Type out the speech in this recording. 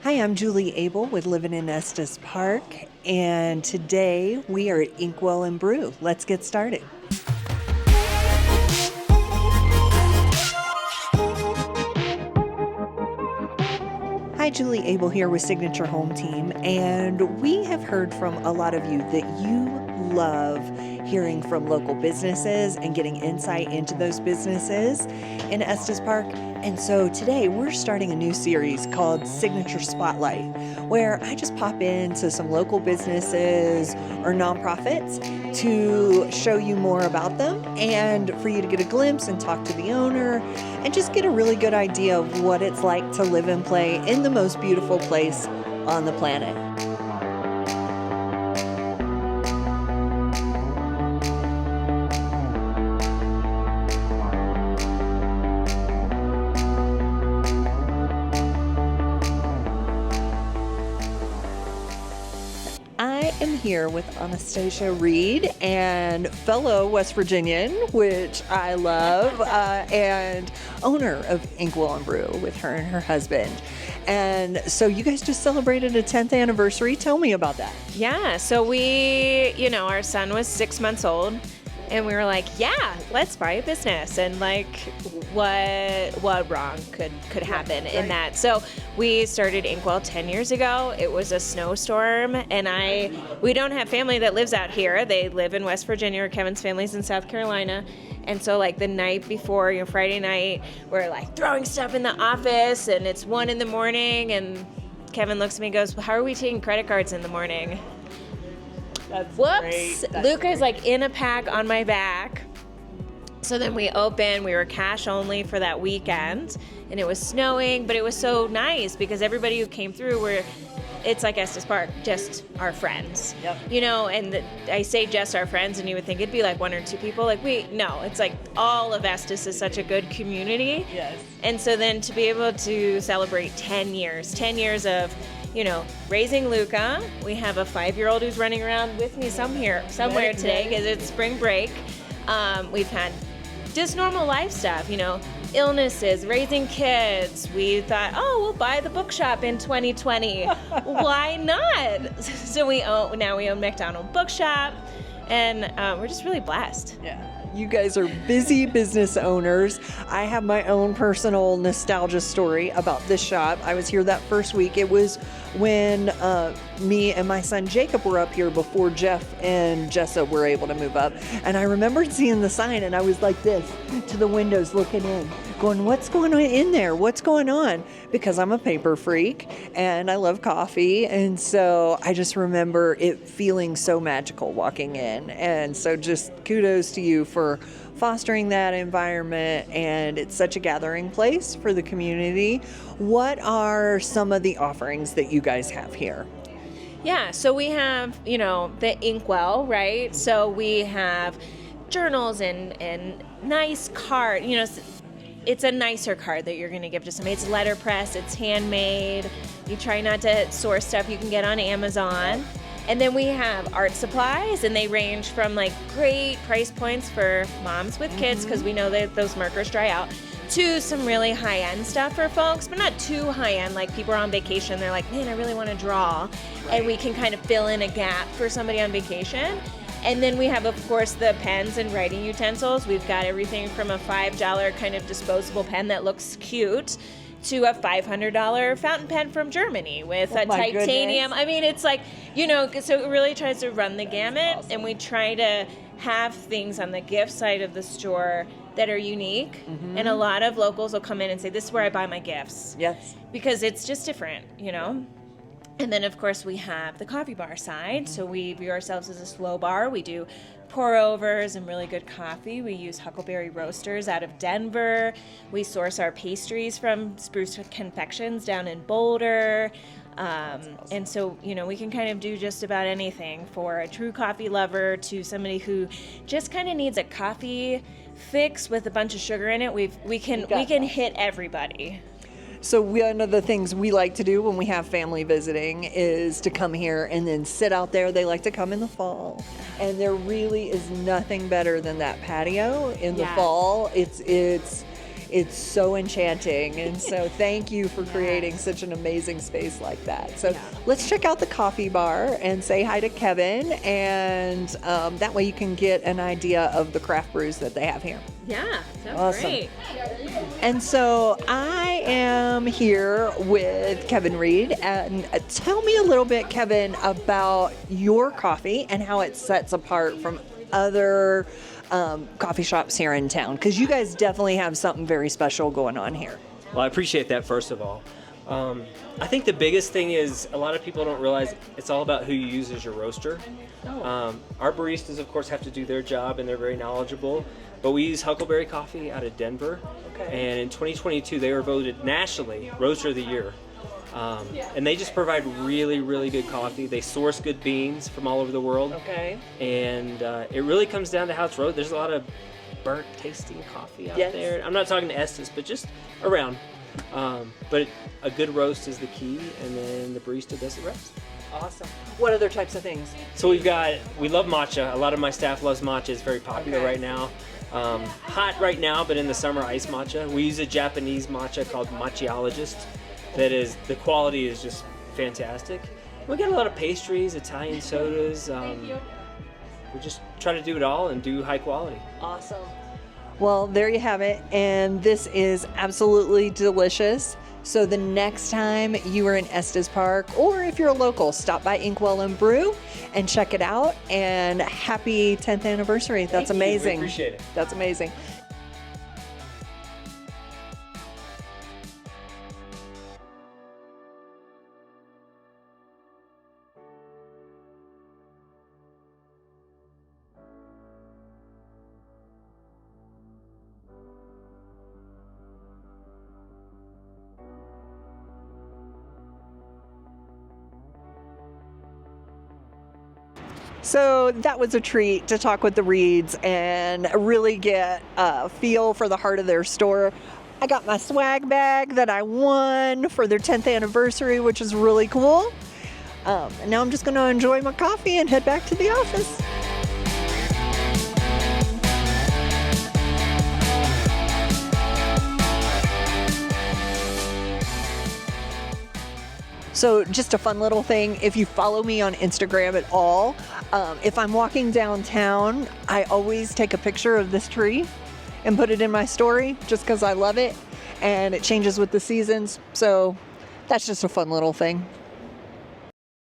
Hi, I'm Julie Abel with Living in Estes Park, and today we are at Inkwell and Brew. Let's get started. Hi, Julie Abel here with Signature Home Team, and we have heard from a lot of you that you love hearing from local businesses and getting insight into those businesses in Estes Park. And so today we're starting a new series called Signature Spotlight, where I just pop into some local businesses or nonprofits to show you more about them and for you to get a glimpse and talk to the owner and just get a really good idea of what it's like to live and play in the most beautiful place on the planet. I am here with Anastasia Reed, and fellow West Virginian, which I love, and owner of Inkwell and Brew with her and her husband. And so you guys just celebrated a 10th anniversary. Tell me about that. Yeah, so our son was 6 months old, and we were like, yeah, let's buy a business. And like, what wrong could happen in that? So we started Inkwell 10 years ago. It was a snowstorm, and we don't have family that lives out here. They live in West Virginia, or Kevin's family's in South Carolina. And so like the night before, Friday night, we're like throwing stuff in the office, and it's 1 a.m, and Kevin looks at me and goes, well, how are we taking credit cards in the morning? That's Whoops! great. Luca's like in a pack on my back. So then we were cash only for that weekend, and it was snowing, but it was so nice because everybody who came through it's like Estes Park, just our friends. Yep. And I say just our friends, and you would think it'd be like 1 or 2 people. No, it's like all of Estes is such a good community. Yes. And so then to be able to celebrate 10 years of raising Luca. We have a 5-year-old who's running around with me somewhere today because it's spring break. We've had just normal life stuff, illnesses, raising kids. We thought, we'll buy the bookshop in 2020. Why not? So now we own McDonald Bookshop, and we're just really blessed. Yeah. You guys are busy business owners. I have my own personal nostalgia story about this shop. I was here that first week. It was when me and my son Jacob were up here before Jeff and Jessa were able to move up. And I remembered seeing the sign, and I was like this to the windows looking in, going, what's going on in there? What's going on? Because I'm a paper freak and I love coffee. And so I just remember it feeling so magical walking in. And so just kudos to you for fostering that environment, and it's such a gathering place for the community. What are some of the offerings that you guys have here? Yeah, so we have, the Inkwell, right? So we have journals and nice card, it's a nicer card that you're going to give to somebody. It's letterpress, it's handmade. You try not to source stuff you can get on Amazon. And then we have art supplies, and they range from like great price points for moms with kids, because we know that those markers dry out, to some really high-end stuff for folks, but not too high-end. Like people are on vacation, they're like, man, I really want to draw. Right. And we can kind of fill in a gap for somebody on vacation. And then we have, of course, the pens and writing utensils. We've got everything from a $5 kind of disposable pen that looks cute to a $500 fountain pen from Germany with a titanium. Goodness. I mean, it's like, so it really tries to run the gamut. Awesome. And we try to have things on the gift side of the store that are unique. Mm-hmm. And a lot of locals will come in and say, this is where I buy my gifts. Yes. Because it's just different, And then, of course, we have the coffee bar side. So we view ourselves as a slow bar. We do pour-overs and really good coffee. We use Huckleberry Roasters out of Denver. We source our pastries from Spruce Confections down in Boulder. Awesome. And so, we can kind of do just about anything for a true coffee lover to somebody who just kind of needs a coffee fix with a bunch of sugar in it. We can hit everybody. So one of the things we like to do when we have family visiting is to come here and then sit out there. They like to come in the fall, and there really is nothing better than that patio in the fall. It's It's so enchanting. And so thank you for creating such an amazing space like that. So let's check out the coffee bar and say hi to Kevin. And that way you can get an idea of the craft brews that they have here. Yeah, that's Awesome. great. And so I am here with Kevin Reed. And tell me a little bit, Kevin, about your coffee and how it sets apart from other coffee shops here in town, because you guys definitely have something very special going on here. Well, I appreciate that, first of all. I think the biggest thing is a lot of people don't realize it's all about who you use as your roaster. Our baristas, of course, have to do their job, and they're very knowledgeable. But we use Huckleberry Coffee out of Denver. And in 2022, they were voted nationally Roaster of the Year. And they just provide really, really good coffee. They source good beans from all over the world. And it really comes down to how it's roasted. There's a lot of burnt tasting coffee out there. I'm not talking to Estes, but just around. But a good roast is the key, and then the barista does the rest. Awesome. What other types of things? So we love matcha. A lot of my staff loves matcha. It's very popular right now. Hot right now, but in the summer, iced matcha. We use a Japanese matcha called Matchiologist. The quality is just fantastic. We got a lot of pastries, Italian sodas. We just try to do it all and do high quality. Awesome. Well, there you have it. And this is absolutely delicious. So the next time you are in Estes Park, or if you're a local, stop by Inkwell and Brew and check it out. And happy 10th anniversary. That's amazing. We appreciate it. That's amazing. So that was a treat to talk with the Reeds and really get a feel for the heart of their store. I got my swag bag that I won for their 10th anniversary, which is really cool. And now I'm just going to enjoy my coffee and head back to the office. So just a fun little thing, if you follow me on Instagram at all, if I'm walking downtown, I always take a picture of this tree and put it in my story just because I love it, and it changes with the seasons. So that's just a fun little thing.